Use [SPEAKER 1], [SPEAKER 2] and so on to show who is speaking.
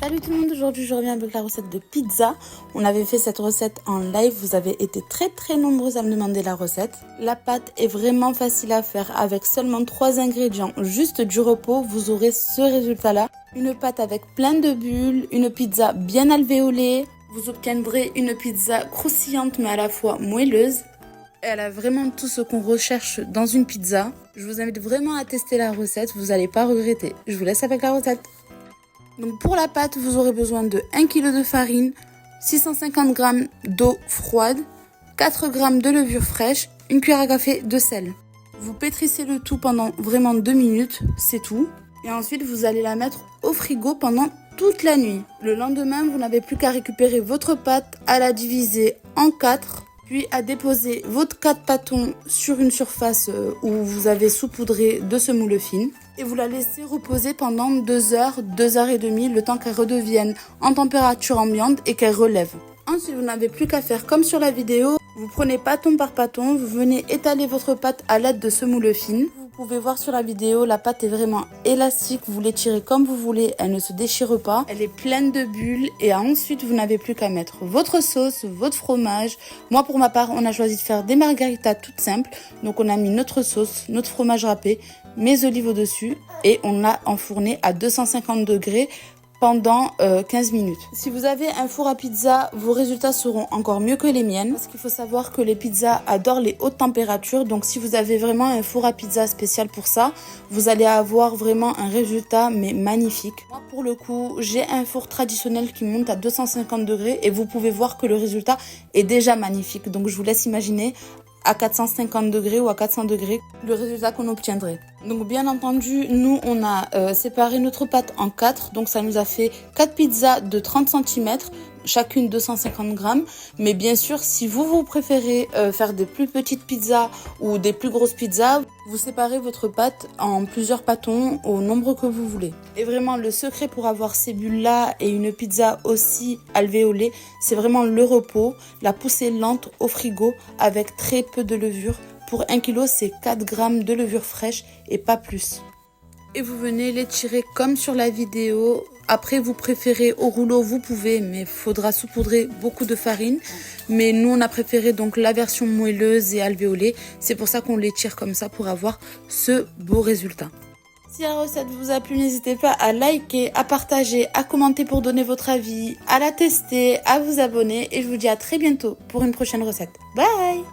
[SPEAKER 1] Salut tout le monde, aujourd'hui je reviens avec la recette de pizza. On avait fait cette recette en live, vous avez été très nombreux à me demander la recette. La pâte est vraiment facile à faire avec seulement 3 ingrédients, juste du repos, vous aurez ce résultat là. Une pâte avec plein de bulles, une pizza bien alvéolée, vous obtiendrez une pizza croustillante mais à la fois moelleuse. Elle a vraiment tout ce qu'on recherche dans une pizza. Je vous invite vraiment à tester la recette, vous n'allez pas regretter. Je vous laisse avec la recette. Donc pour la pâte, vous aurez besoin de 1 kg de farine, 650 g d'eau froide, 4 g de levure fraîche, une cuillère à café de sel. Vous pétrissez le tout pendant vraiment 2 minutes, c'est tout. Et ensuite, vous allez la mettre au frigo pendant toute la nuit. Le lendemain, vous n'avez plus qu'à récupérer votre pâte, à la diviser en 4, puis à déposer votre 4 pâtons sur une surface où vous avez saupoudré de semoule fine. Et vous la laissez reposer pendant 2 heures, 2 heures et demie, le temps qu'elle redevienne en température ambiante et qu'elle relève. Ensuite, vous n'avez plus qu'à faire comme sur la vidéo. Vous prenez pâton par pâton, vous venez étaler votre pâte à l'aide de semoule fine. Vous pouvez voir sur la vidéo, la pâte est vraiment élastique, vous l'étirez comme vous voulez, elle ne se déchire pas. Elle est pleine de bulles et ensuite vous n'avez plus qu'à mettre votre sauce, votre fromage. Moi pour ma part, on a choisi de faire des margaritas toutes simples. Donc on a mis notre sauce, notre fromage râpé, mes olives au-dessus et on l'a enfourné à 250 degrés pendant 15 minutes. Si vous avez un four à pizza, vos résultats seront encore mieux que les miennes. Parce qu'il faut savoir que les pizzas adorent les hautes températures. Donc si vous avez vraiment un four à pizza spécial pour ça, vous allez avoir vraiment un résultat mais magnifique. Moi pour le coup, j'ai un four traditionnel qui monte à 250 degrés et vous pouvez voir que le résultat est déjà magnifique. Donc je vous laisse imaginer à 450 degrés ou à 400 degrés le résultat qu'on obtiendrait. Donc bien entendu, nous on a séparé notre pâte en 4, donc ça nous a fait 4 pizzas de 30 cm, chacune 250 g. Mais bien sûr, si vous préférez faire des plus petites pizzas ou des plus grosses pizzas, vous séparez votre pâte en plusieurs pâtons au nombre que vous voulez. Et vraiment le secret pour avoir ces bulles là et une pizza aussi alvéolée, c'est vraiment le repos, la poussée lente au frigo avec très peu de levure. Pour 1 kg, c'est 4 g de levure fraîche et pas plus. Et vous venez l'étirer comme sur la vidéo. Après, vous préférez au rouleau, vous pouvez, mais il faudra saupoudrer beaucoup de farine. Mais nous, on a préféré donc la version moelleuse et alvéolée. C'est pour ça qu'on l'étire comme ça pour avoir ce beau résultat. Si la recette vous a plu, n'hésitez pas à liker, à partager, à commenter pour donner votre avis, à la tester, à vous abonner. Et je vous dis à très bientôt pour une prochaine recette. Bye!